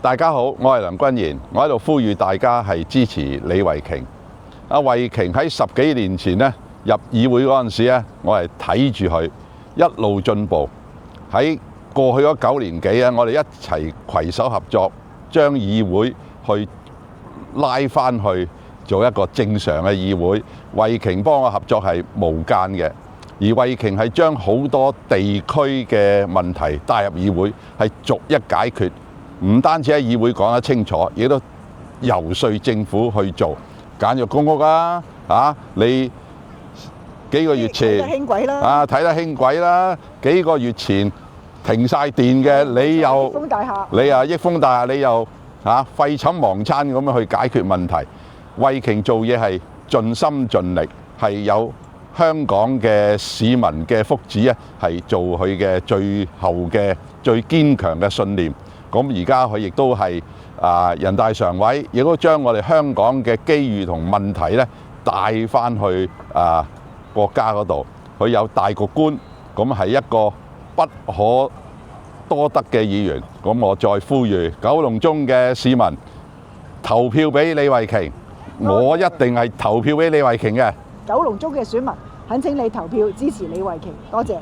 大家好，我係梁君彥，我喺度呼籲大家係支持李慧瓊。阿慧瓊喺10幾年前咧入議會嗰陣時咧，我係睇住佢一路進步。喺過去嗰9年幾啊，我哋一齊攜手合作，將議會去拉翻去做一個正常嘅議會。慧瓊幫我合作係無間嘅，而慧瓊係將好多地區嘅問題帶入議會，係逐一解決。唔單止喺議會講得清楚，亦都遊說政府去做簡約公屋啊！你幾個月前睇得輕軌啦，睇得輕軌啦，幾個月前停晒電嘅，你又益豐大廈，益豐大廈，你又廢寢忘餐咁樣去解決問題。慧瓊做嘢係盡心盡力，係有香港嘅市民嘅福祉咧，係做佢嘅最後嘅最堅強嘅信念。咁而家佢亦都係人大常委，亦都將我哋香港嘅機遇同問題咧帶翻去國家嗰度。佢有大局觀，咁係一個不可多得嘅議員。咁我再呼籲九龍中嘅市民投票俾李慧瓊，我一定係投票俾李慧瓊嘅。九龍中嘅選民，懇請你投票支持李慧瓊，多謝。